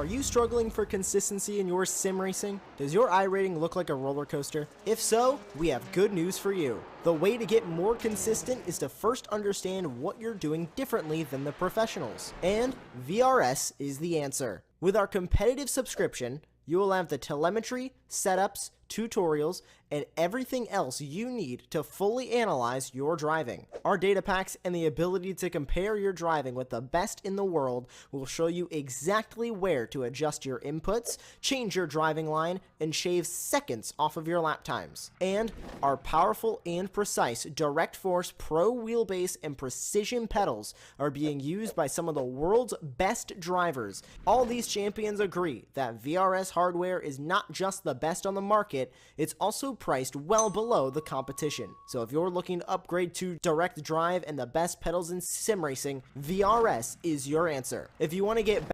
Are you struggling for consistency in your sim racing? Does your iRating look like a roller coaster? If so, we have good news for you. The way to get more consistent is to first understand what you're doing differently than the professionals. And VRS is the answer. With our competitive subscription, you will have the telemetry, setups, tutorials, and everything else you need to fully analyze your driving. Our data packs and the ability to compare your driving with the best in the world will show you exactly where to adjust your inputs, change your driving line, and shave seconds off of your lap times. And our powerful and precise Direct Force Pro wheelbase and precision pedals are being used by some of the world's best drivers. All these champions agree that VRS hardware is not just the best on the market, it's also priced well below the competition. So if you're looking to upgrade to direct drive and the best pedals in sim racing, VRS is your answer. If you want to get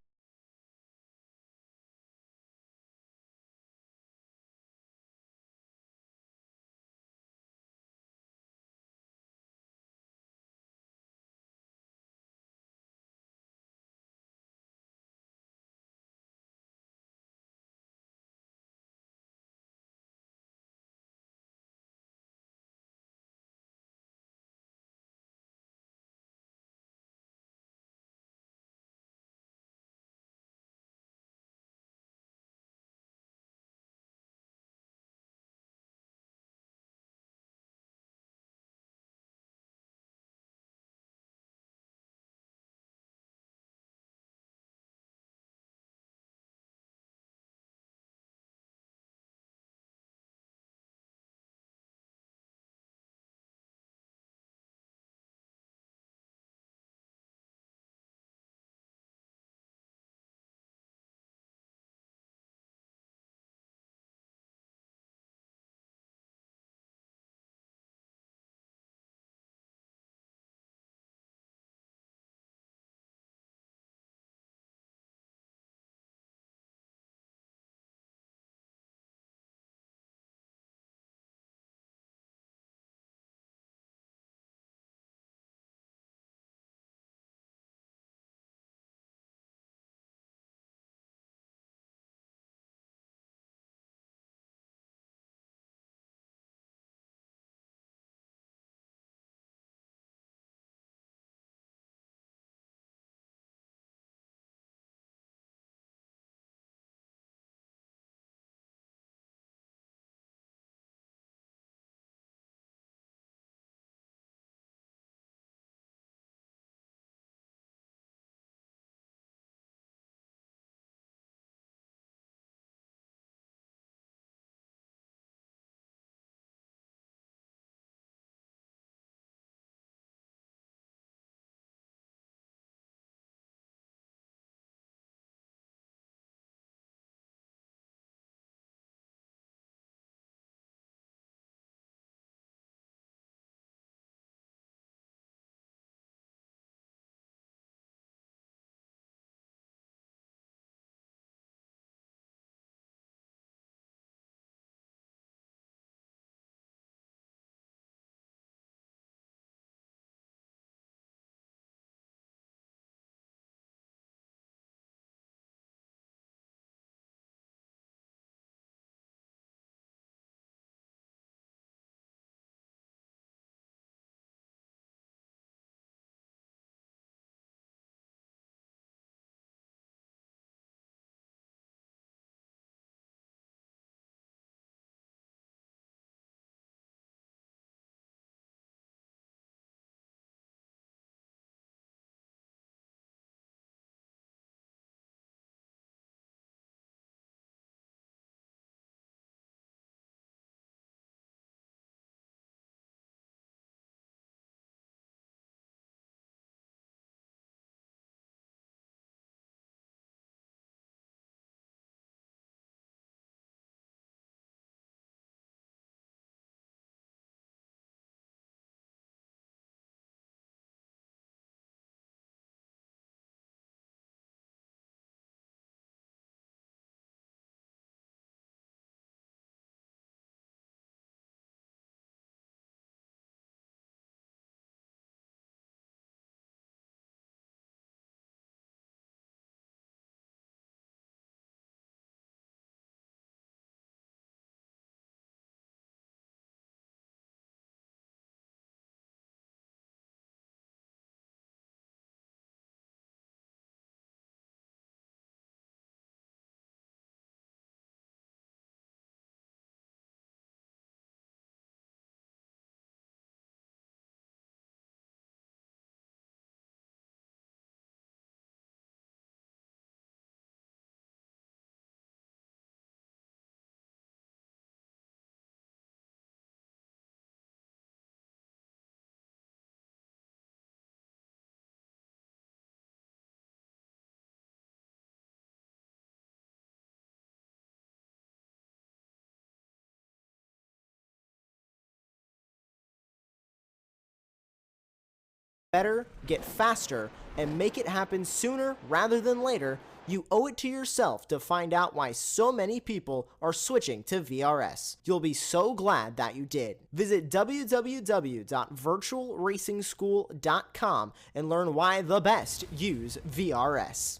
better, get faster, and make it happen sooner rather than later, you owe it to yourself to find out why so many people are switching to VRS. You'll be so glad that you did. Visit www.virtualracingschool.com and learn why the best use VRS.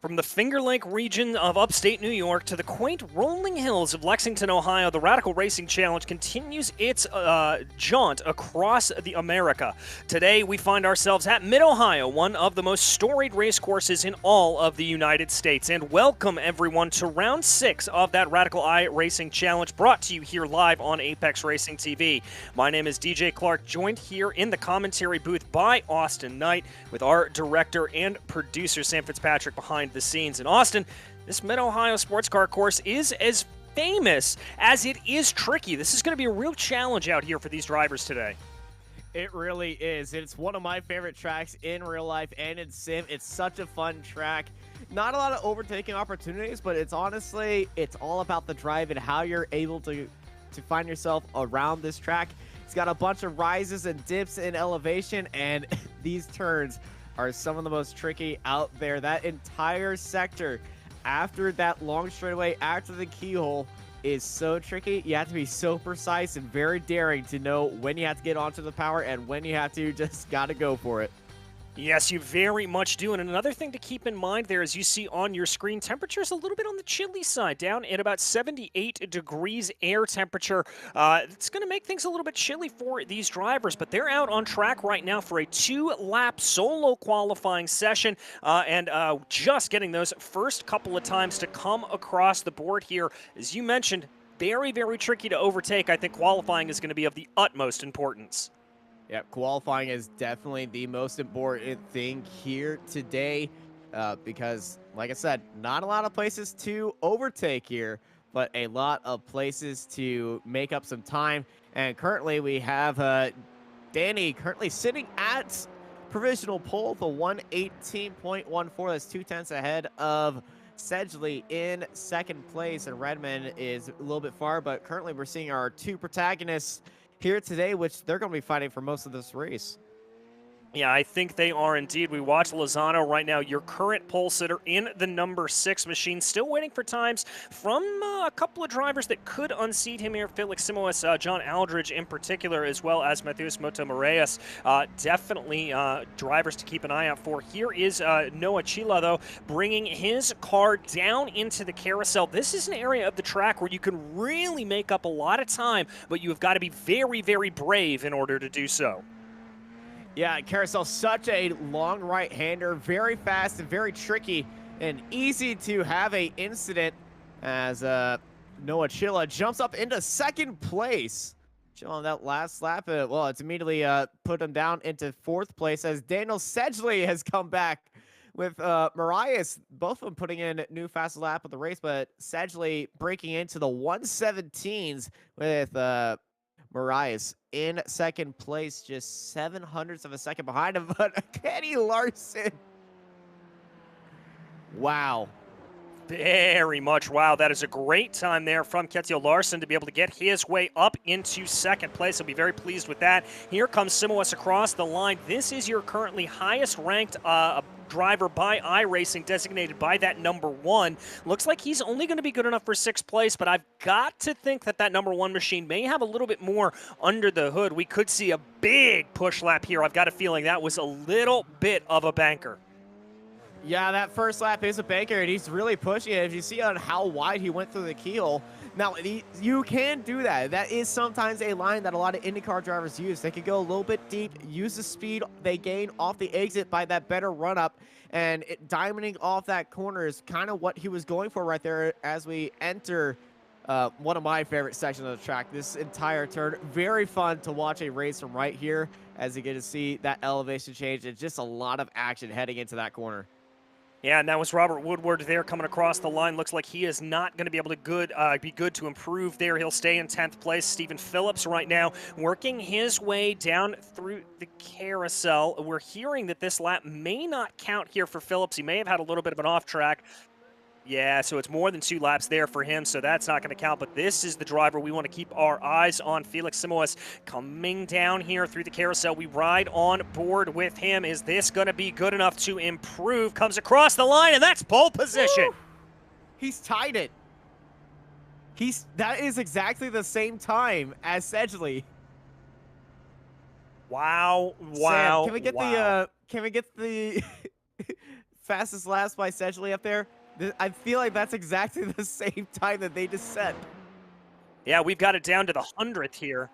From the Finger Lake region of upstate New York to the quaint rolling hills of Lexington, Ohio, the Radical Racing Challenge continues its jaunt across the America. Today, we find ourselves at Mid-Ohio, one of the most storied race courses in all of the United States. And welcome, everyone, to round 6 of that Radical iRacing Challenge, brought to you here live on Apex Racing TV. My name is DJ Clark, joined here in the commentary booth by Austin Knight, with our director and producer, Sam Fitzpatrick, behind the scenes. And Austin, this Mid-Ohio sports car course is as famous as it is tricky. This is going to be a real challenge out here for these drivers today. It really is. It's one of my favorite tracks in real life and in sim. It's such a fun track. Not a lot of overtaking opportunities, but it's honestly, it's all about the drive and how you're able to find yourself around this track. It's got a bunch of rises and dips in elevation, and these turns are some of the most tricky out there. That entire sector after that long straightaway, after the keyhole, is so tricky. You have to be so precise and very daring to know when you have to get onto the power and when you have to just gotta go for it. Yes, you very much do. And another thing to keep in mind there, as you see on your screen, temperature is a little bit on the chilly side, down at about 78 degrees air temperature. It's going to make things a little bit chilly for these drivers, but they're out on track right now for a 2-lap solo qualifying session, and just getting those first couple of times to come across the board here. As you mentioned, very, very tricky to overtake. I think qualifying is going to be of the utmost importance. Yeah, qualifying is definitely the most important thing here today because, like I said, not a lot of places to overtake here, but a lot of places to make up some time. And currently we have Danny currently sitting at provisional pole, the 118.14. That's 2/10 ahead of Sedgley in second place, and Redmond is a little bit far, but currently we're seeing our two protagonists here today, which they're going to be fighting for most of this race. Yeah, I think they are indeed. We watch Lozano right now, your current pole sitter in the number 6 machine, still waiting for times from a couple of drivers that could unseat him here. Felix Simoes, John Aldridge in particular, as well as Matheus Motomoreas. Definitely drivers to keep an eye out for. Here is Noah Chila, though, bringing his car down into the carousel. This is an area of the track where you can really make up a lot of time, but you have got to be very, very brave in order to do so. Yeah, carousel, such a long right-hander, very fast and very tricky and easy to have a incident as Noah Chila jumps up into second place. Chila on that last lap, well, it's immediately put him down into 4th place as Daniel Sedgley has come back with Marias, both of them putting in new fastest lap of the race, but Sedgley breaking into the 117s with Marias in second place, just 0.07 of a second behind him, but Kenny Larson. Wow. Very much. Wow, that is a great time there from Ketil Larson to be able to get his way up into second place. I'll be very pleased with that. Here comes Simoes across the line. This is your currently highest ranked driver by iRacing, designated by that number 1. Looks like he's only going to be good enough for 6th place, but I've got to think that that number 1 machine may have a little bit more under the hood. We could see a big push lap here. I've got a feeling that was a little bit of a banker. Yeah, that first lap is a banker, and he's really pushing it. If you see on how wide he went through the keyhole, now you can do that. That is sometimes a line that a lot of IndyCar drivers use. They can go a little bit deep, use the speed they gain off the exit by that better run-up, and diamonding off that corner is kind of what he was going for right there as we enter one of my favorite sections of the track. This entire turn, very fun to watch a race from right here as you get to see that elevation change. It's just a lot of action heading into that corner. Yeah, and that was Robert Woodward there coming across the line. Looks like he is not going to be able to be good to improve there. He'll stay in 10th place. Stephen Phillips right now working his way down through the carousel. We're hearing that this lap may not count here for Phillips. He may have had a little bit of an off track. Yeah, so it's more than 2 laps there for him, so that's not going to count. But this is the driver we want to keep our eyes on. Felix Simoes coming down here through the carousel. We ride on board with him. Is this going to be good enough to improve? Comes across the line, and that's pole position. Woo! He's tied it. That is exactly the same time as Sedgley. Wow! Sam, can we get the fastest laps by Sedgley up there? I feel like that's exactly the same time that they just set. Yeah, we've got it down to the 100th here.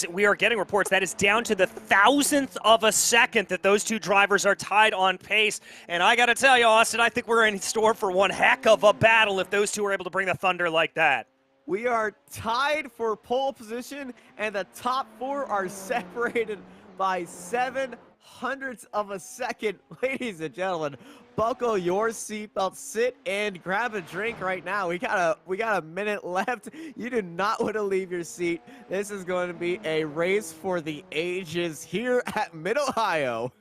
We are getting reports that is down to the 1,000th of a second that those 2 drivers are tied on pace. And I got to tell you, Austin, I think we're in store for one heck of a battle if those 2 are able to bring the thunder like that. We are tied for pole position, and the top 4 are separated by 7/100ths of a second. Ladies and gentlemen, buckle your seatbelt, sit and grab a drink right now. We got a minute left. You do not want to leave your seat. This is going to be a race for the ages here at Mid-Ohio.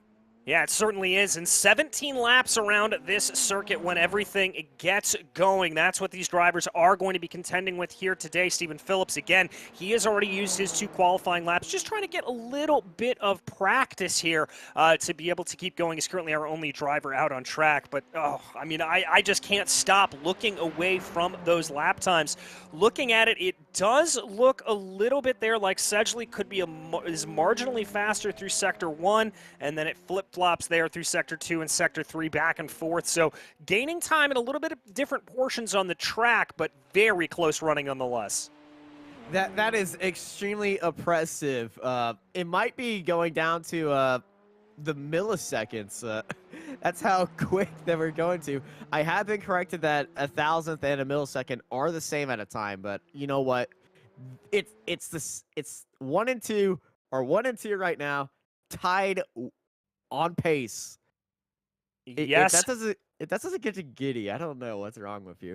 Yeah, it certainly is. And 17 laps around this circuit when everything gets going. That's what these drivers are going to be contending with here today. Stephen Phillips, again, he has already used his 2 qualifying laps, just trying to get a little bit of practice here to be able to keep going. He's currently our only driver out on track. But, I mean, I just can't stop looking away from those lap times. Looking at it, it does look a little bit there like Sedgley could be is marginally faster through Sector 1, and then it flip-flops there through Sector 2 and Sector 3 back and forth. So gaining time in a little bit of different portions on the track, but very close running nonetheless. That is extremely oppressive. It might be going down to the milliseconds. That's how quick that we're going to. I have been corrected that 1,000th and a millisecond are the same at a time, but you know what? It's 1 and 2 right now, tied on pace. Yes. If that doesn't get you giddy, I don't know what's wrong with you.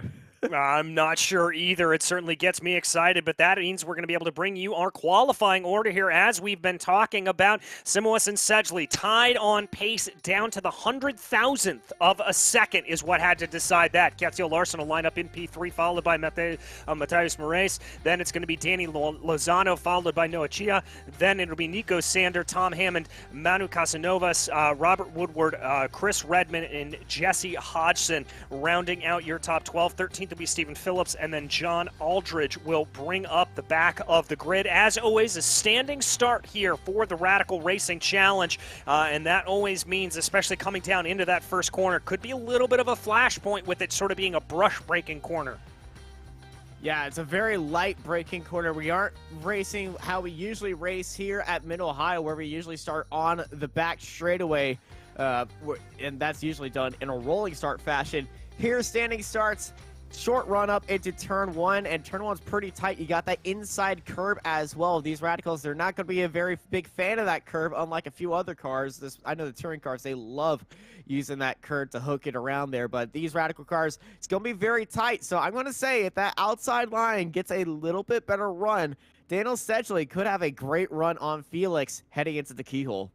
I'm not sure either. It certainly gets me excited, but that means we're going to be able to bring you our qualifying order here as we've been talking about. Simoes and Sedgley tied on pace down to the 100,000th of a second is what had to decide that. Ketil Larson will line up in P3, followed by Matheus Moraes. Then it's going to be Danny Lozano, followed by Noah Chia. Then it'll be Nico Sander, Tom Hammond, Manu Casanovas, Robert Woodward, Chris Redmond, and Jesse Hodgson rounding out your top 12. 13th will be Stephen Phillips, and then John Aldridge will bring up the back of the grid. As always, a standing start here for the Radical Racing Challenge, and that always means, especially coming down into that first corner, could be a little bit of a flashpoint with it sort of being a brush-breaking corner. Yeah, it's a very light braking corner. We aren't racing how we usually race here at Mid-Ohio, where we usually start on the back straightaway, and that's usually done in a rolling start fashion. Here, standing starts, short run up into turn 1, and turn 1's pretty tight. You got that inside curb as well. These Radicals, they're not going to be a very big fan of that curb, unlike a few other cars. I know the touring cars, they love using that curb to hook it around there, but these Radical cars, it's going to be very tight. So I'm going to say if that outside line gets a little bit better run, Daniel Sedgley could have a great run on Felix heading into the keyhole.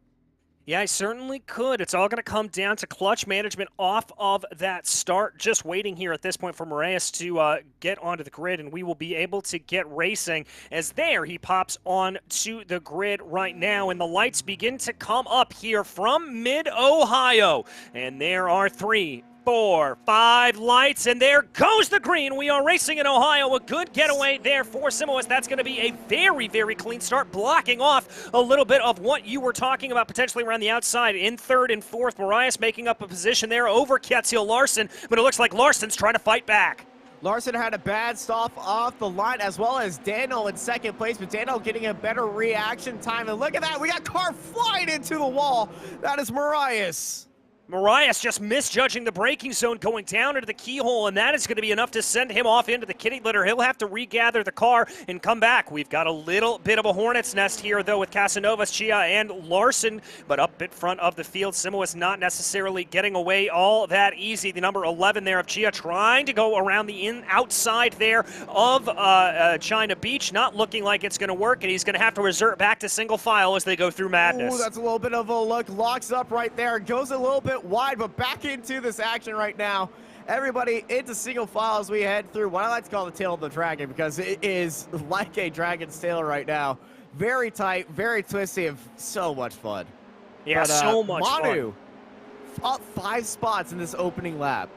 Yeah, I certainly could. It's all going to come down to clutch management off of that start. Just waiting here at this point for Moraes to get onto the grid, and we will be able to get racing. As there, he pops onto the grid right now, and the lights begin to come up here from Mid-Ohio. And there are 3 4, 5 lights, and there goes the green. We are racing in Ohio. A good getaway there for Simoas. That's going to be a very, very clean start, blocking off a little bit of what you were talking about potentially around the outside. In third and fourth, Marias making up a position there over Ketsiel Larson, but it looks like Larson's trying to fight back. Larson had a bad stop off the line, as well as Daniel in second place, but Daniel getting a better reaction time. And look at that, we got car flying into the wall. That is Marias. Marias just misjudging the braking zone, going down into the keyhole, and that is going to be enough to send him off into the kitty litter. He'll have to regather the car and come back. We've got a little bit of a hornet's nest here, though, with Casanovas, Chia, and Larson, but up in front of the field, Simoas not necessarily getting away all that easy. The number 11 there of Chia trying to go around the outside there of China Beach, not looking like it's going to work, and he's going to have to resort back to single file as they go through madness. Ooh, that's a little bit of a look. Locks up right there. Goes a little bit wide, but back into this action right now. Everybody into single file as we head through what I like to call the tail of the dragon, because it is like a dragon's tail right now. Very tight, very twisty, and so much fun. Yeah, but, so much Manu, fun. up 5 spots in this opening lap.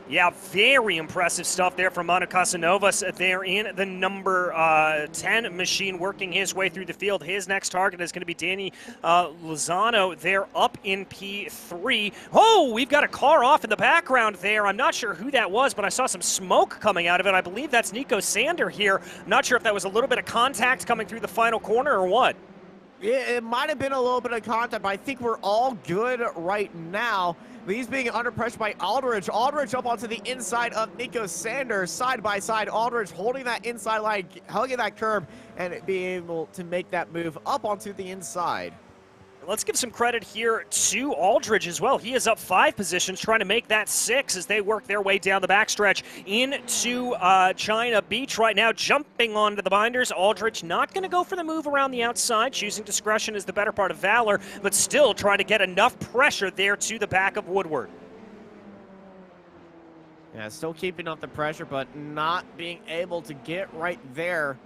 Yeah, very impressive stuff there from Manu Casanovas there in the number 10 machine, working his way through the field. His next target is going to be Danny Lozano there up in P3. Oh, we've got a car off in the background there. I'm not sure who that was, but I saw some smoke coming out of it. I believe that's Nico Sander here. I'm not sure if that was a little bit of contact coming through the final corner or what. It might have been a little bit of contact, but I think we're all good right now. He's being under pressure by Aldridge. Aldridge up onto the inside of Nico Sanders, side by side. Aldridge holding that inside line, hugging that curb, and being able to make that move up onto the inside. Let's give some credit here to Aldridge as well. He is up 5 positions, trying to make that 6 as they work their way down the backstretch into China Beach right now, jumping onto the binders. Aldridge not going to go for the move around the outside, choosing discretion is the better part of valor, but still trying to get enough pressure there to the back of Woodward. Yeah, still keeping up the pressure, but not being able to get right there,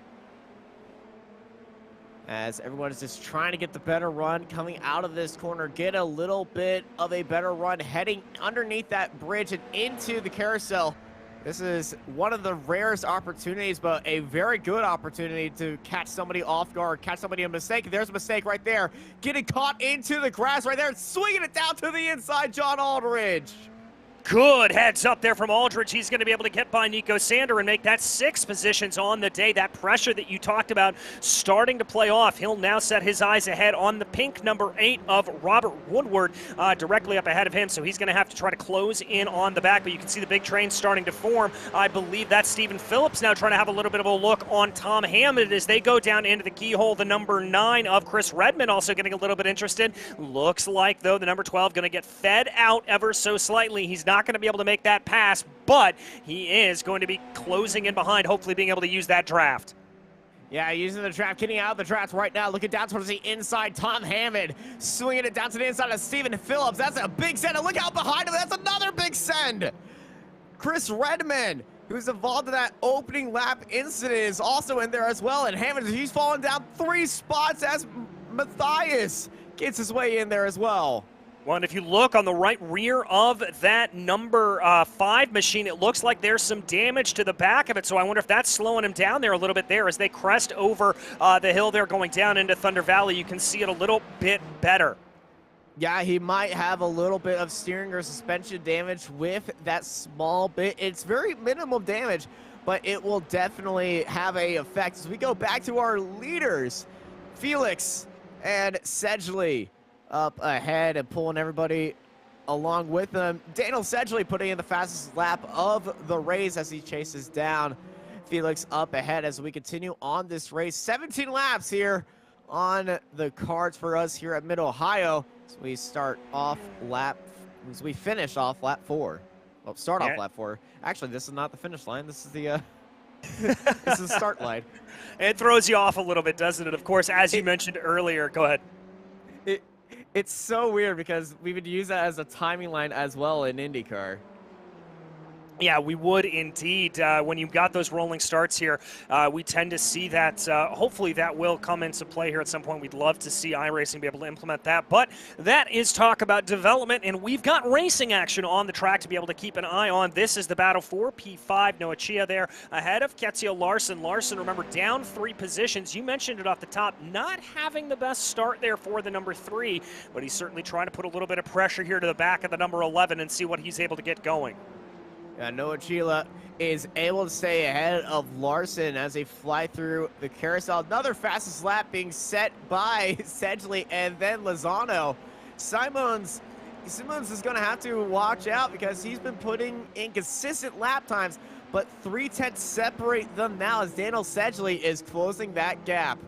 as everyone is just trying to get the better run coming out of this corner, get a little bit of a better run heading underneath that bridge and into the carousel. This is one of the rarest opportunities, but a very good opportunity to catch somebody off guard, catch somebody a mistake. There's a mistake right there. Getting caught into the grass right there, swinging it down to the inside, John Aldridge. Good heads up there from Aldridge. He's going to be able to get by Nico Sander and make that 6 positions on the day. That pressure that you talked about starting to play off. He'll now set his eyes ahead on the pink number 8 of Robert Woodward, directly up ahead of him. So he's going to have to try to close in on the back, but you can see the big train starting to form. I believe that's Stephen Phillips now trying to have a little bit of a look on Tom Hammond as they go down into the keyhole. The number 9 of Chris Redmond also getting a little bit interested. Looks like, though, the number 12 going to get fed out ever so slightly. He's not going to be able to make that pass, but he is going to be closing in behind, hopefully being able to use that draft. Yeah, using the draft, getting out of the draft right now, looking down towards the inside. Tom Hammond swinging it down to the inside of Stephen Phillips. That's a big send, and look out behind him, that's another big send. Chris Redmond, who's involved in that opening lap incident, is also in there as well, and Hammond, he's fallen down 3 spots as Matthias gets his way in there as well. Well, and if you look on the right rear of that number 5 machine, it looks like there's some damage to the back of it, so I wonder if that's slowing him down there a little bit there as they crest over the hill there going down into Thunder Valley. You can see it a little bit better. Yeah, he might have a little bit of steering or suspension damage with that small bit. It's very minimum damage, but it will definitely have an effect. As we go back to our leaders, Felix and Sedgley up ahead and pulling everybody along with them. Daniel Sedgley putting in the fastest lap of the race as he chases down Felix up ahead as we continue on this race. 17 laps here on the cards for us here at Mid-Ohio. So we start off as we finish off lap 4. Well, start off lap 4. Actually, this is not the finish line. This is the this is the start line. It throws you off a little bit, doesn't it? Of course, as you mentioned earlier. Go ahead. It's so weird because we would use that as a timing line as well in IndyCar. Yeah, we would indeed. When you've got those rolling starts here, we tend to see that. Hopefully, that will come into play here at some point. We'd love to see iRacing be able to implement that. But that is talk about development, and we've got racing action on the track to be able to keep an eye on. This is the battle for P5. Noah Chia there ahead of Ketsia Larson. Larson, remember, down 3 positions. You mentioned it off the top, not having the best start there for the number 3, but he's certainly trying to put a little bit of pressure here to the back of the number 11 and see what he's able to get going. Noah Chila is able to stay ahead of Larson as they fly through the carousel. Another fastest lap being set by Sedgley and then Lozano. Simmons is going to have to watch out because he's been putting in consistent lap times, but 3/10 separate them now as Daniel Sedgley is closing that gap.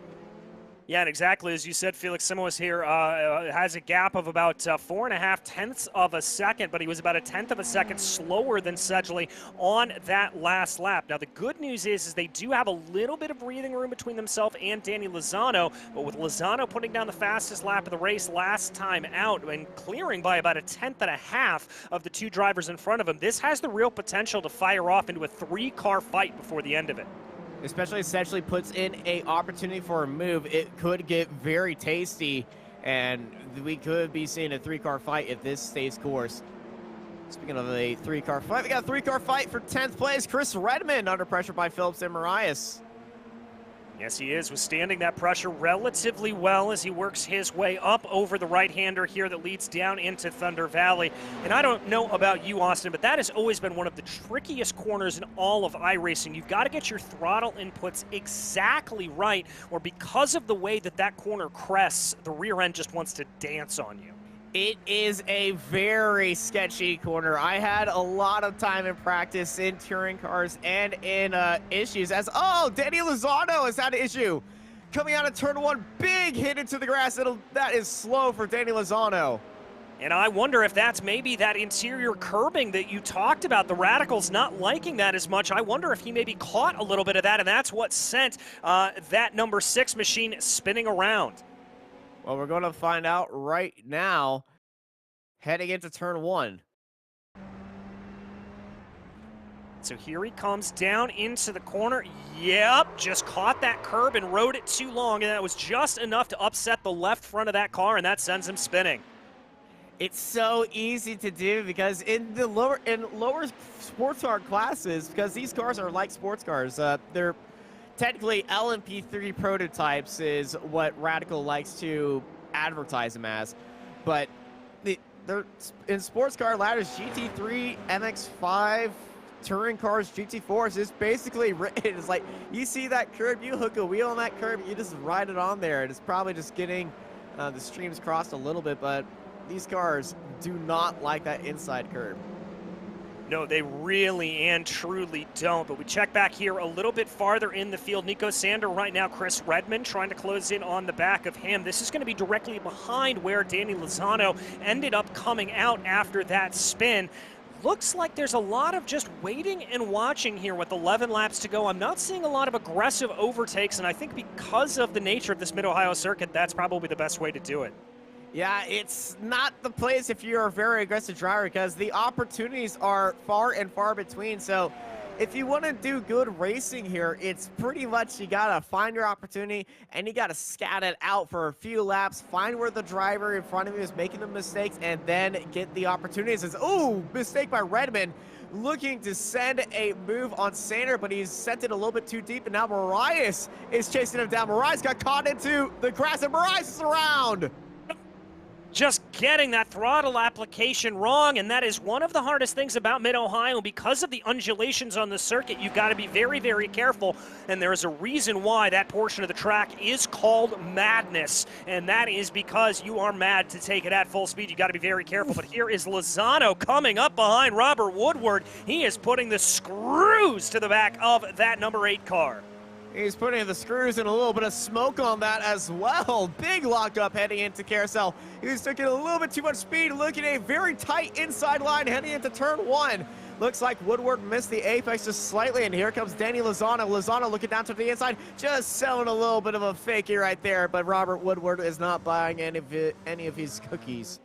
Yeah, and exactly as you said, Felix Simoes here has a gap of about 4.5 tenths of a second, but he was about a tenth of a second slower than Sedgley on that last lap. Now, the good news is they do have a little bit of breathing room between themselves and Danny Lozano, but with Lozano putting down the fastest lap of the race last time out and clearing by about a tenth and a half of the 2 drivers in front of him, this has the real potential to fire off into a 3-car fight before the end of it. Especially essentially puts in a opportunity for a move. It could get very tasty, and we could be seeing a 3-car fight if this stays course. Speaking of a 3-car fight, we got a 3-car fight for 10th place. Chris Redmond under pressure by Phillips and Marias. Yes, he is, withstanding that pressure relatively well as he works his way up over the right-hander here that leads down into Thunder Valley. And I don't know about you, Austin, but that has always been one of the trickiest corners in all of iRacing. You've got to get your throttle inputs exactly right, or because of the way that that corner crests, the rear end just wants to dance on you. It is a very sketchy corner. I had a lot of time in practice in touring cars and in issues as, oh, Danny Lozano has had an issue. Coming out of turn 1, big hit into the grass. That is slow for Danny Lozano. And I wonder if that's maybe that interior curbing that you talked about. The Radicals not liking that as much. I wonder if he maybe caught a little bit of that, and that's what sent that number 6 machine spinning around. Well, we're going to find out right now, heading into turn 1. So here he comes down into the corner. Yep, just caught that curb and rode it too long, and that was just enough to upset the left front of that car, and that sends him spinning. It's so easy to do because in lower sports car classes, because these cars are like sports cars, they're technically LMP3 prototypes is what Radical likes to advertise them as, but they're in sports car ladders, GT3, MX5, touring cars, GT4s, it's basically written. It's like, you see that curb, you hook a wheel on that curb, you just ride it on there, and it's probably just getting the streams crossed a little bit, but these cars do not like that inside curb. No, they really and truly don't. But we check back here a little bit farther in the field. Nico Sander right now, Chris Redmond trying to close in on the back of him. This is going to be directly behind where Danny Lozano ended up coming out after that spin. Looks like there's a lot of just waiting and watching here with 11 laps to go. I'm not seeing a lot of aggressive overtakes, and I think because of the nature of this Mid-Ohio circuit, that's probably the best way to do it. Yeah, it's not the place if you're a very aggressive driver because the opportunities are far and far between. So if you want to do good racing here, it's pretty much you got to find your opportunity and you got to scat it out for a few laps, find where the driver in front of you is making the mistakes, and then get the opportunities. It's, ooh, mistake by Redmond. Looking to send a move on Sander, but he's sent it a little bit too deep, and now Marias is chasing him down. Marias got caught into the grass, and Marias is around. Just getting that throttle application wrong, and that is one of the hardest things about Mid-Ohio. Because of the undulations on the circuit, you've got to be very, very careful, and there is a reason why that portion of the track is called Madness, and that is because you are mad to take it at full speed. You've got to be very careful, but here is Lozano coming up behind Robert Woodward. He is putting the screws to the back of that number 8 car. He's putting the screws and a little bit of smoke on that as well. Big lockup heading into carousel. He was taking a little bit too much speed, looking at a very tight inside line heading into turn 1. Looks like Woodward missed the apex just slightly, and here comes Danny Lozano. Lozano looking down to the inside, just selling a little bit of a fakie right there, but Robert Woodward is not buying any of his cookies.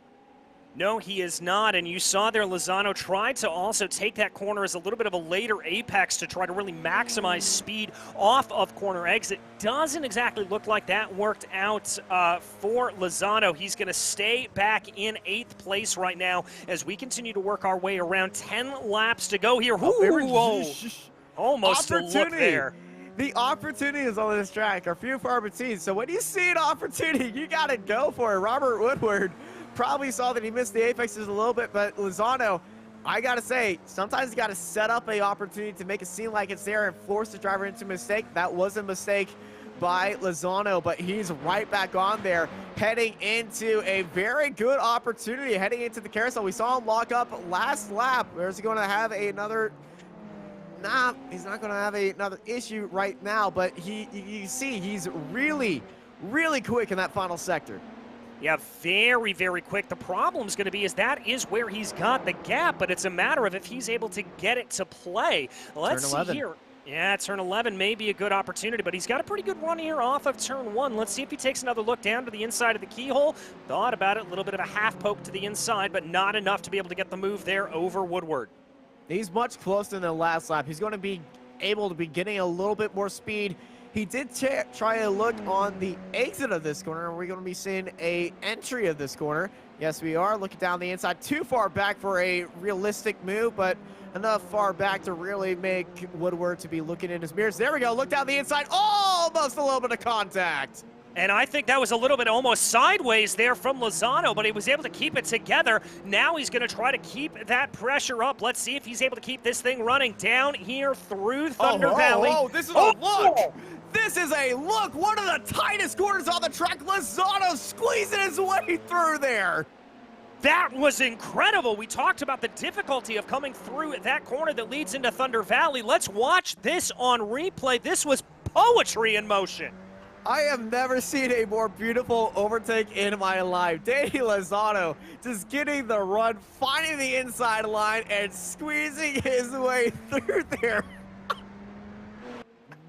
No, he is not, and you saw there Lozano tried to also take that corner as a little bit of a later apex to try to really maximize speed off of corner exit. Doesn't exactly look like that worked out for Lozano. He's going to stay back in 8th place right now as we continue to work our way around. 10 laps to go here. Ooh, almost a look there. The opportunities on this track are few far between, so when you see an opportunity, you got to go for it. Robert Woodward probably saw that he missed the apexes a little bit, but Lozano, I got to say, sometimes you got to set up an opportunity to make it seem like it's there and force the driver into a mistake. That was a mistake by Lozano, but he's right back on there, heading into a very good opportunity, heading into the carousel. We saw him lock up last lap. Where's he going to have another... Nah, he's not going to have another issue right now, but you see he's really, really quick in that final sector. Yeah, very, very quick. The problem's going to be is that is where he's got the gap, but it's a matter of if he's able to get it to play. Let's see here. Yeah, turn 11 may be a good opportunity, but he's got a pretty good run here off of turn 1. Let's see if he takes another look down to the inside of the keyhole. Thought about it, a little bit of a half poke to the inside, but not enough to be able to get the move there over Woodward. He's much closer than the last lap. He's going to be able to be getting a little bit more speed. He did try a look on the exit of this corner. Are we going to be seeing a entry of this corner? Yes, we are. Looking down the inside. Too far back for a realistic move, but enough far back to really make Woodward to be looking in his mirrors. There we go. Look down the inside. Almost a little bit of contact. And I think that was a little bit almost sideways there from Lozano, but he was able to keep it together. Now he's going to try to keep that pressure up. Let's see if he's able to keep this thing running down here through Thunder Valley. Oh, this is a look. This is a look. One of the tightest corners on the track. Lozano squeezing his way through there. That was incredible. We talked about the difficulty of coming through that corner that leads into Thunder Valley. Let's watch this on replay. This was poetry in motion. I have never seen a more beautiful overtake in my life. Danny Lozano just getting the run, finding the inside line, and squeezing his way through there.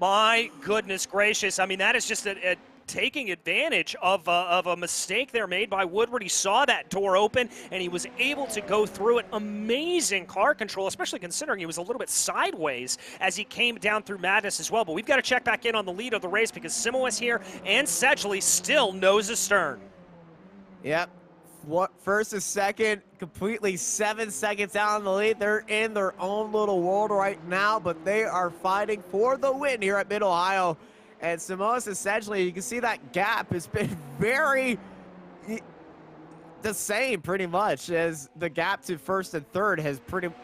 My goodness gracious. I mean, that is just a taking advantage of a mistake there made by Woodward. He saw that door open, and he was able to go through it. Amazing car control, especially considering he was a little bit sideways as he came down through madness as well. But we've got to check back in on the lead of the race because Simoes here and Sedgley still nose astern. Yep. First and second, completely 7 seconds out on the lead. They're in their own little world right now, but they are fighting for the win here at Mid-Ohio. And Simoes and Sedgley, you can see that gap has been very the same pretty much as the gap to first and third has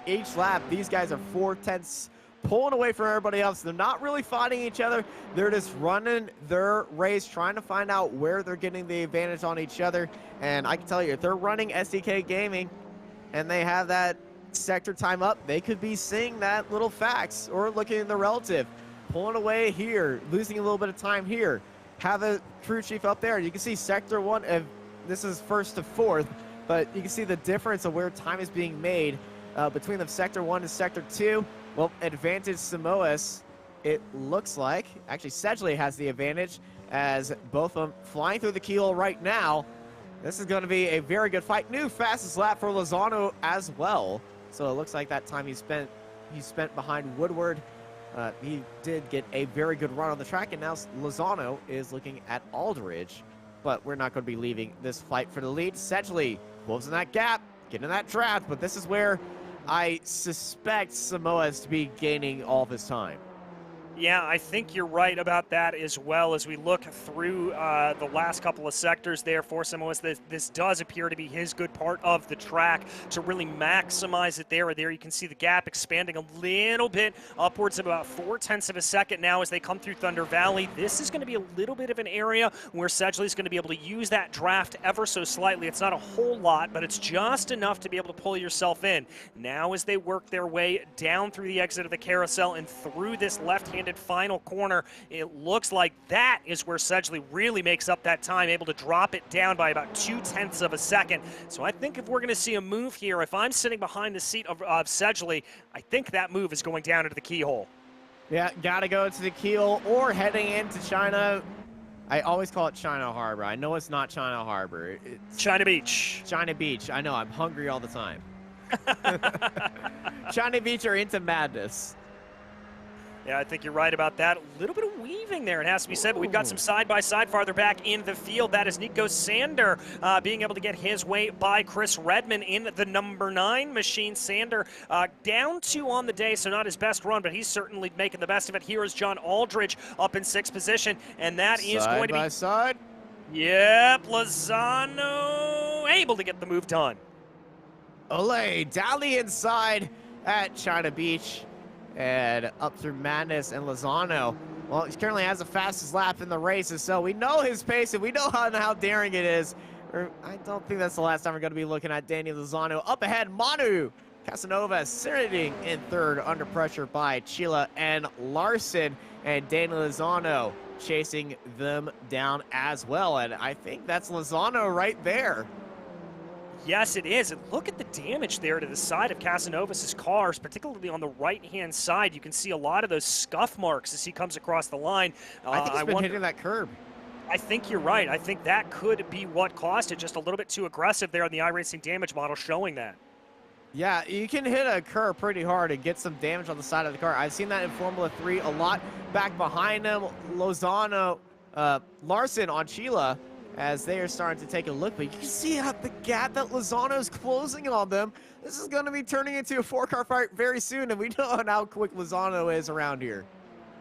each lap. These guys are 4/10 pulling away from everybody else. They're not really fighting each other. They're just running their race, trying to find out where they're getting the advantage on each other. And I can tell you, if they're running SDK Gaming and they have that sector time up, they could be seeing that little facts or looking in the relative. Pulling away here, losing a little bit of time here. Have a crew chief up there. You can see sector 1, this is first to fourth, but you can see the difference of where time is being made between the sector 1 and sector 2. Well, advantage Simoes, it looks like. Actually, Sedgley has the advantage as both of them flying through the keyhole right now. This is going to be a very good fight. New fastest lap for Lozano as well. So it looks like that time he spent behind Woodward. He did get a very good run on the track, and now Lozano is looking at Aldridge. But we're not going to be leaving this fight for the lead. Sedgley closing that gap, getting that draft, but this is where I suspect Simoes to be gaining all of his time. Yeah, I think you're right about that as well. As we look through the last couple of sectors there for Simoes, this does appear to be his good part of the track to really maximize it there. There you can see the gap expanding a little bit, upwards of about 4/10 of a second now as they come through Thunder Valley. This is going to be a little bit of an area where Sedgley is going to be able to use that draft ever so slightly. It's not a whole lot, but it's just enough to be able to pull yourself in. Now as they work their way down through the exit of the carousel and through this left-handed final corner, it looks like that is where Sedgley really makes up that time, able to drop it down by about 2/10 of a second. So I think if we're going to see a move here, if I'm sitting behind the seat of Sedgley, I think that move is going down into the keyhole. Yeah, got to go to the keyhole or heading into China. I always call it China Harbor. I know it's not China Harbor. It's China Beach. China Beach. I know. I'm hungry all the time. China Beach are into madness. Yeah, I think you're right about that. A little bit of weaving there, it has to be said, but we've got some side-by-side farther back in the field. That is Nico Sander being able to get his way by Chris Redman in the number 9 machine. Sander down 2 on the day, so not his best run, but he's certainly making the best of it. Here is John Aldridge up in 6th position, and that is going to be... Side. Yep, Lozano able to get the move done. Olay down the inside at China Beach. And up through Madness and Lozano. Well, he currently has the fastest lap in the races, so we know his pace and we know how daring it is. I don't think that's the last time we're going to be looking at Danny Lozano. Up ahead, Manu Casanova sitting in 3rd under pressure by Chila and Larson. And Danny Lozano chasing them down as well. And I think that's Lozano right there. Yes, it is. And look at the damage there to the side of Casanovas' cars, particularly on the right-hand side. You can see a lot of those scuff marks as he comes across the line. I think he's been hitting that curb. I think you're right. I think that could be what caused it. Just a little bit too aggressive there on the iRacing damage model showing that. Yeah, you can hit a curb pretty hard and get some damage on the side of the car. I've seen that in Formula 3 a lot. Back behind him, Lozano, Larson on Chila, as they are starting to take a look, but you can see how the gap that Lozano is closing on them. This is going to be turning into a 4-car fight very soon, and we know how quick Lozano is around here.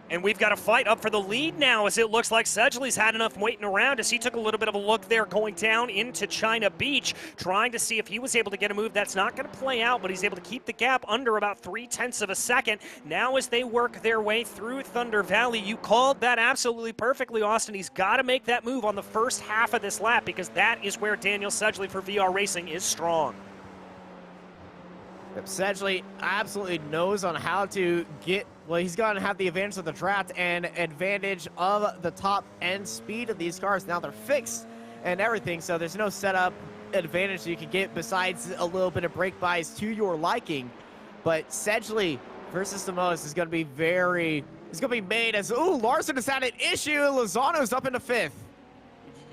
And we've got a fight up for the lead now, as it looks like Sedgley's had enough waiting around, as he took a little bit of a look there going down into China Beach, trying to see if he was able to get a move. That's not going to play out, but he's able to keep the gap under about 0.3 of a second. Now as they work their way through Thunder Valley, you called that absolutely perfectly, Austin. He's got to make that move on the first half of this lap, because that is where Daniel Sedgley for VR Racing is strong. Sedgley absolutely knows on how to get, well, he's going to have the advantage of the draft and advantage of the top end speed of these cars. Now they're fixed and everything, so there's no setup advantage you can get besides a little bit of brake bias to your liking. But Sedgley versus Samoas is going to be it's going to be made as, ooh, Larson has had an issue. Lozano's up into 5th.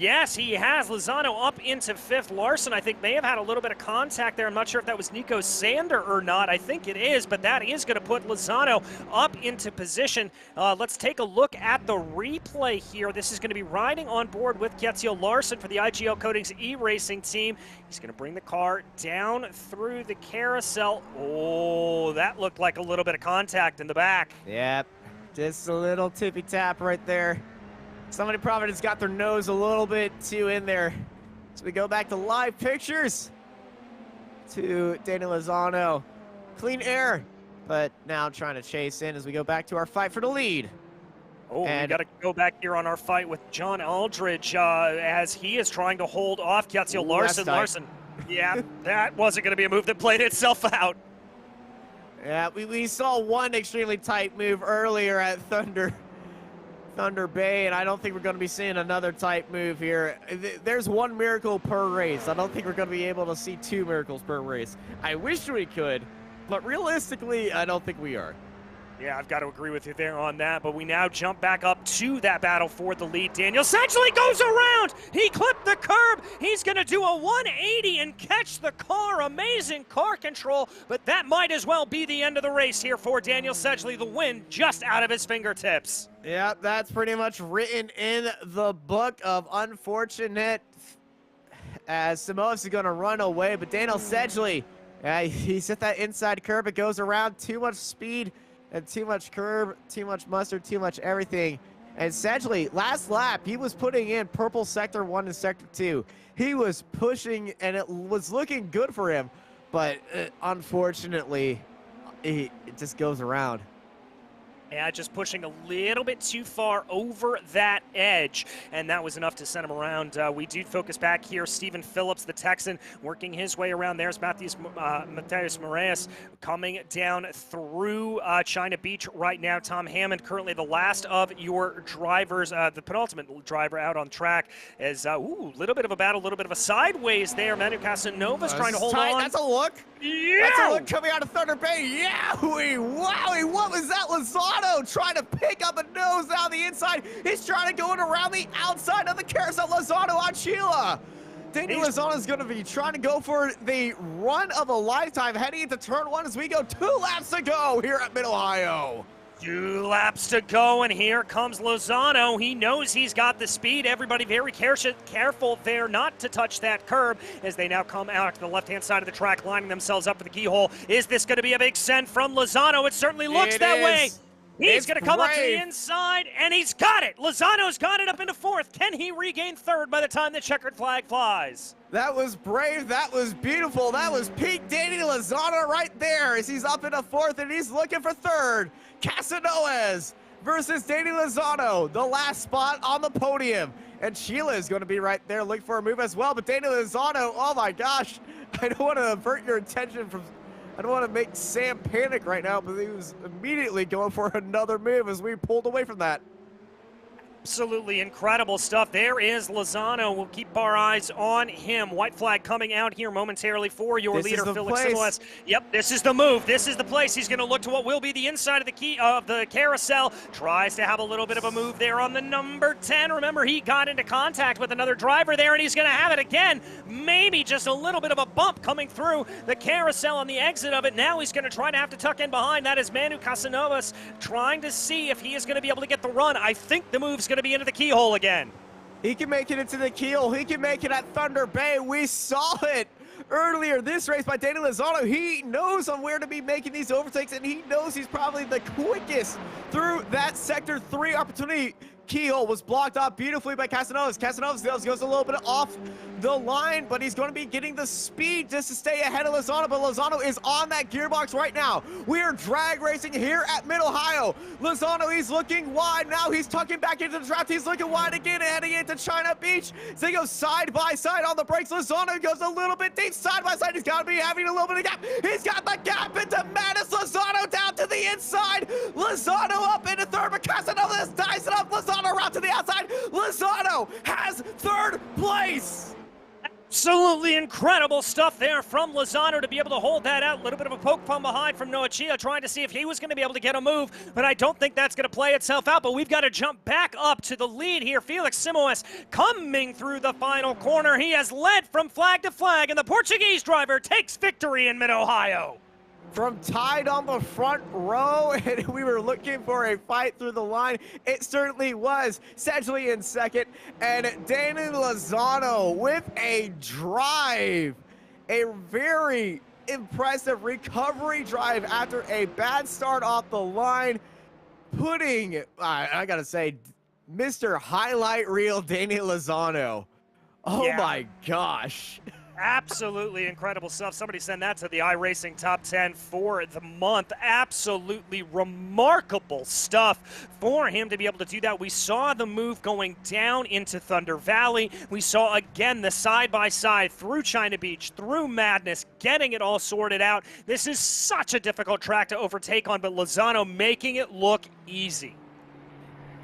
Yes, he has. Lozano up into 5th. Larson, I think, may have had a little bit of contact there. I'm not sure if that was Nico Sander or not. I think it is, but that is going to put Lozano up into position. Let's take a look at the replay here. This is going to be riding on board with Kjetil Larson for the IGL Coatings e-racing team. He's going to bring the car down through the carousel. Oh, that looked like a little bit of contact in the back. Yep, just a little tippy tap right there. Somebody probably just got their nose a little bit too in there. So we go back to live pictures to Daniel Lozano. Clean air, but now trying to chase in as we go back to our fight for the lead. Oh, we got to go back here on our fight with John Aldridge as he is trying to hold off Kjetil Larson. Larson, yeah, that wasn't going to be a move that played itself out. Yeah, we saw one extremely tight move earlier at Thunder Bay, and I don't think we're going to be seeing another type move here. There's one miracle per race. I don't think we're going to be able to see 2 miracles per race. I wish we could, but realistically, I don't think we are. Yeah, I've got to agree with you there on that, but we now jump back up to that battle for the lead. Daniel Sedgley goes around. He clipped the curb. He's going to do a 180 and catch the car. Amazing car control, but that might as well be the end of the race here for Daniel Sedgley. The win just out of his fingertips. Yeah, that's pretty much written in the book of unfortunate, as Samoas is going to run away, but Daniel Sedgley, he's hit that inside curb. It goes around, too much speed and too much curb, too much mustard, too much everything. And Sedgley, last lap, he was putting in purple sector 1 and sector 2. He was pushing, and it was looking good for him, but unfortunately, it just goes around. Yeah, just pushing a little bit too far over that edge, and that was enough to send him around. We do focus back here. Stephen Phillips, the Texan, working his way around. There's Matheus Moraes coming down through China Beach right now. Tom Hammond, currently the last of your drivers, the penultimate driver out on track, as, ooh, little bit of a battle, a little bit of a sideways there. Manu Casanova's trying to hold on. That's a look. Yeah! That's a look coming out of Thunder Bay. Yeah! Wowie! What was that, Lozano? Lozano trying to pick up a nose down the inside. He's trying to go in around the outside of the carousel. Lozano on Sheila. Danny Lozano is going to be trying to go for the run of a lifetime heading into turn 1 as we go 2 laps to go here at Mid-Ohio. 2 laps to go, and here comes Lozano. He knows he's got the speed. Everybody very careful there not to touch that curb as they now come out to the left-hand side of the track, lining themselves up for the keyhole. Is this going to be a big send from Lozano? It certainly looks that way. He's going to come up to the inside, and he's got it. Lozano's got it up into 4th. Can he regain 3rd by the time the checkered flag flies? That was brave. That was beautiful. That was peak Danny Lozano right there as he's up into 4th, and he's looking for 3rd. Casanoes versus Danny Lozano, the last spot on the podium. And Sheila is going to be right there looking for a move as well. But Danny Lozano, oh my gosh, I don't want to avert your attention from... I don't want to make Sam panic right now, but he was immediately going for another move as we pulled away from that. Absolutely incredible stuff. There is Lozano. We'll keep our eyes on him. White flag coming out here momentarily for your leader, Felix Simoes. Yep, this is the move. This is the place. He's going to look to what will be the inside of the key of the carousel. Tries to have a little bit of a move there on the number 10. Remember, he got into contact with another driver there, and he's going to have it again. Maybe just a little bit of a bump coming through the carousel on the exit of it. Now he's going to try to have to tuck in behind. That is Manu Casanovas trying to see if he is going to be able to get the run. I think the move's going to be into the keyhole again. He can make it into the keyhole. He can make it at Thunder Bay. We saw it earlier this race by Danny Lozano. He knows on where to be making these overtakes, and he knows he's probably the quickest through that Sector 3 opportunity. Keyhole was blocked off beautifully by Casanovas. Casanovas goes a little bit off the line, but he's going to be getting the speed just to stay ahead of Lozano, but Lozano is on that gearbox right now. We are drag racing here at Mid-Ohio. Lozano, he's looking wide. Now he's tucking back into the draft. He's looking wide again, heading into China Beach. So they go side by side on the brakes. Lozano goes a little bit deep side by side. He's got to be having a little bit of gap. He's got the gap into Madness. Lozano down to the inside. Lozano up into 3rd, but Casanovas dies it up. Lozano around to the outside. Lozano has 3rd place. Absolutely incredible stuff there from Lozano to be able to hold that out. A little bit of a poke from behind from Noah Chia, trying to see if he was going to be able to get a move, but I don't think that's going to play itself out. But we've got to jump back up to the lead here. Felix Simoes coming through the final corner. He has led from flag to flag, and the Portuguese driver takes victory in Mid-Ohio. From tied on the front row, and we were looking for a fight through the line. It certainly was. Sedgley in 2nd, and Danny Lozano with a drive. A very impressive recovery drive after a bad start off the line. Putting, I gotta say, Mr. Highlight Reel Danny Lozano. Oh yeah. My gosh. Absolutely incredible stuff. Somebody send that to the iRacing Top 10 for the month. Absolutely remarkable stuff for him to be able to do that. We saw the move going down into Thunder Valley. We saw, again, the side-by-side through China Beach, through Madness, getting it all sorted out. This is such a difficult track to overtake on, but Lozano making it look easy.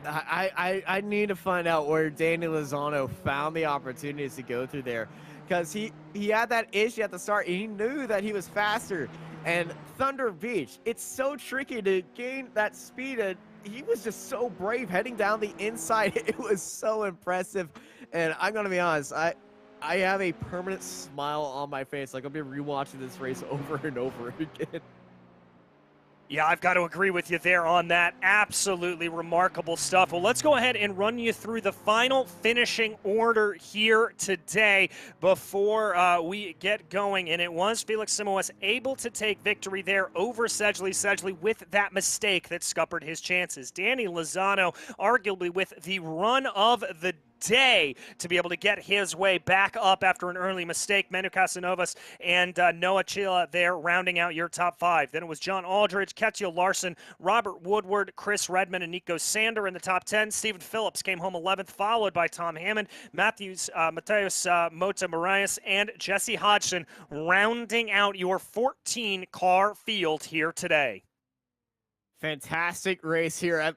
I need to find out where Danny Lozano found the opportunities to go through there. Because he had that issue at the start, and he knew that he was faster. And Thunder Beach, it's so tricky to gain that speed, and he was just so brave heading down the inside. It was so impressive, and I'm going to be honest, I have a permanent smile on my face. Like, I'll be rewatching this race over and over again. Yeah, I've got to agree with you there on that. Absolutely remarkable stuff. Well, let's go ahead and run you through the final finishing order here today before we get going. And it was Felix Simoes able to take victory there over Sedgley. Sedgley with that mistake that scuppered his chances. Danny Lozano arguably with the run of the day to be able to get his way back up after an early mistake. Manu Casanovas and Noah Chila there rounding out your top 5. Then it was John Aldridge, Ketchel Larson, Robert Woodward, Chris Redmond, and Nico Sander in the top 10. Stephen Phillips came home 11th, followed by Tom Hammond, Mateus Mota Marias, and Jesse Hodgson rounding out your 14-car field here today. Fantastic race here at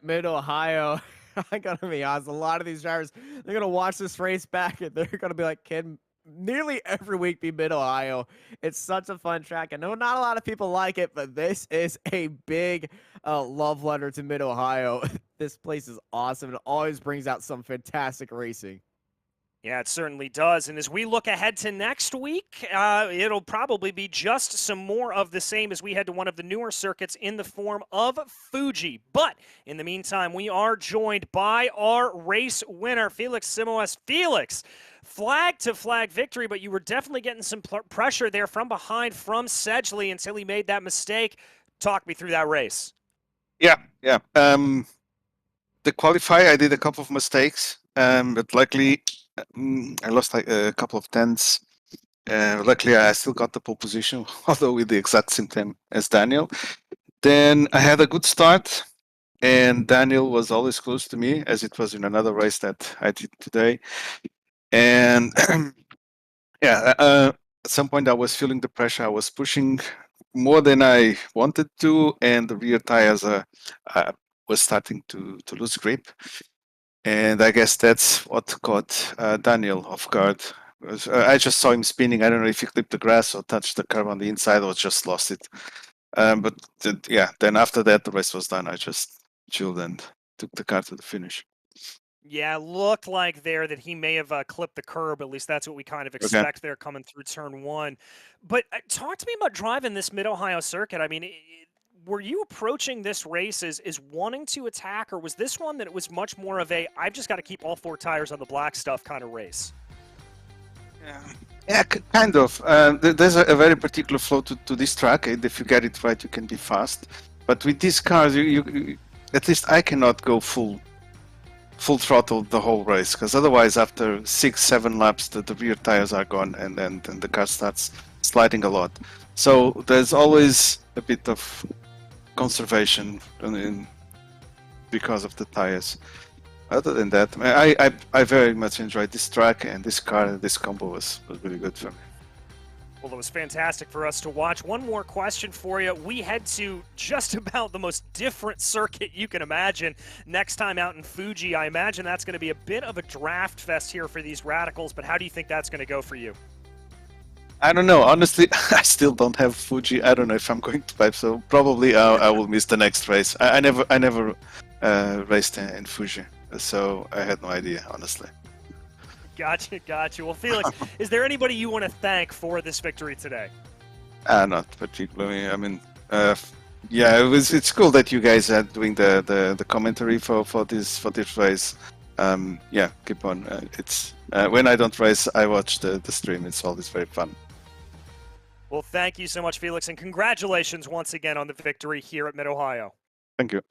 I gotta be honest, a lot of these drivers, they're gonna watch this race back and they're gonna be like, can nearly every week be Mid-Ohio. It's such a fun track. I know not a lot of people like it, but this is a big love letter to Mid-Ohio. This place is awesome. It always brings out some fantastic racing. Yeah, it certainly does. And as we look ahead to next week, it'll probably be just some more of the same as we head to one of the newer circuits in the form of Fuji. But in the meantime, we are joined by our race winner, Felix Simoes. Felix, flag-to-flag victory, but you were definitely getting some pressure there from behind from Sedgley until he made that mistake. Talk me through that race. Yeah. The qualify, I did a couple of mistakes, but luckily I lost like a couple of tenths. Luckily, I still got the pole position, although with the exact same time as Daniel. Then I had a good start, and Daniel was always close to me, as it was in another race that I did today. And at some point I was feeling the pressure. I was pushing more than I wanted to, and the rear tires was starting to lose grip. And I guess that's what caught Daniel off guard. I just saw him spinning. I don't know if he clipped the grass or touched the curb on the inside or just lost it. Then after that, the race was done. I just chilled and took the car to the finish. Yeah, looked like there that he may have clipped the curb. At least that's what we kind of expect there coming through turn one. But talk to me about driving this Mid-Ohio circuit. I mean, were you approaching this race as wanting to attack, or was this one that it was much more of a I've just got to keep all four tires on the black stuff kind of race? Yeah, kind of. There's a very particular flow to this track, and if you get it right, you can be fast. But with these cars, you at least I cannot go full throttle the whole race, because otherwise after 6-7 laps the rear tires are gone and the car starts sliding a lot. So there's always a bit of conservation because of the tires. Other than that, I very much enjoyed this track, and this car, this combo was really good for me. Well, it was fantastic for us to watch. One more question for you. We head to just about the most different circuit you can imagine next time out in Fuji. I imagine that's going to be a bit of a draft fest here for these Radicals, but how do you think that's going to go for you? I don't know. Honestly, I still don't have Fuji. I don't know if I'm going to pipe, so probably I will miss the next race. I never raced in Fuji, so I had no idea, honestly. Gotcha. Well, Felix, is there anybody you want to thank for this victory today? Not particularly. I mean, it's cool that you guys are doing the commentary for this race. Keep on. It's when I don't race, I watch the stream. It's always very fun. Well, thank you so much, Felix, and congratulations once again on the victory here at Mid-Ohio. Thank you.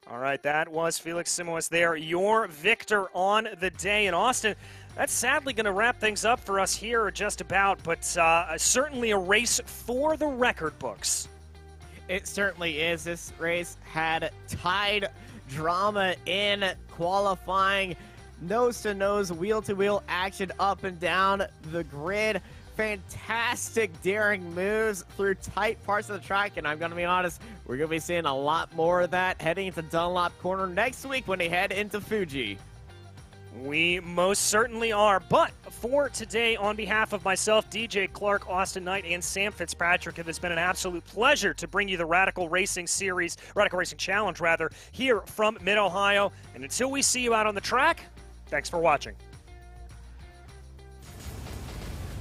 All right, that was Felix Simoes there, your victor on the day. And Austin, that's sadly going to wrap things up for us here just about, but certainly a race for the record books. It certainly is. This race had tied drama in qualifying, nose-to-nose, wheel-to-wheel action up and down the grid. Fantastic daring moves through tight parts of the track, and I'm going to be honest, we're going to be seeing a lot more of that heading into Dunlop Corner next week when they head into Fuji. We most certainly are, but for today, on behalf of myself, DJ Clark, Austin Knight, and Sam Fitzpatrick, it has been an absolute pleasure to bring you the Radical Racing Challenge, here from Mid-Ohio. And until we see you out on the track, thanks for watching.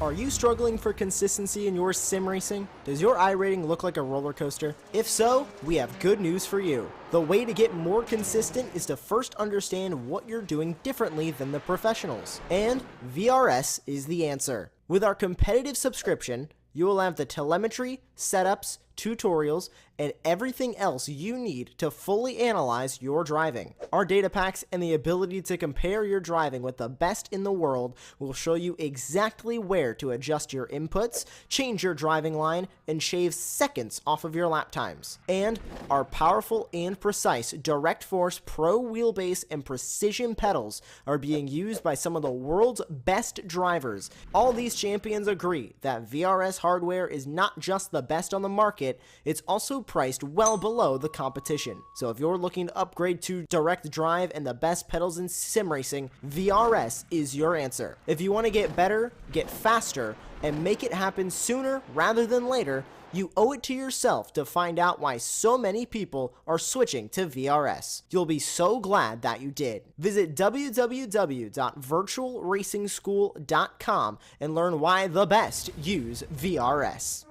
Are you struggling for consistency in your sim racing? Does your iRating look like a roller coaster? If so, we have good news for you. The way to get more consistent is to first understand what you're doing differently than the professionals. And VRS is the answer. With our competitive subscription, you will have the telemetry, setups, tutorials, and everything else you need to fully analyze your driving. Our data packs and the ability to compare your driving with the best in the world will show you exactly where to adjust your inputs, change your driving line, and shave seconds off of your lap times. And our powerful and precise Direct Force Pro wheelbase and precision pedals are being used by some of the world's best drivers. All these champions agree that VRS hardware is not just the best on the market, market, it's also priced well below the competition. So if you're looking to upgrade to direct drive and the best pedals in sim racing, VRS is your answer. If you want to get better, get faster, and make it happen sooner rather than later, you owe it to yourself to find out why so many people are switching to VRS. You'll be so glad that you did. Visit www.virtualracingschool.com and learn why the best use VRS.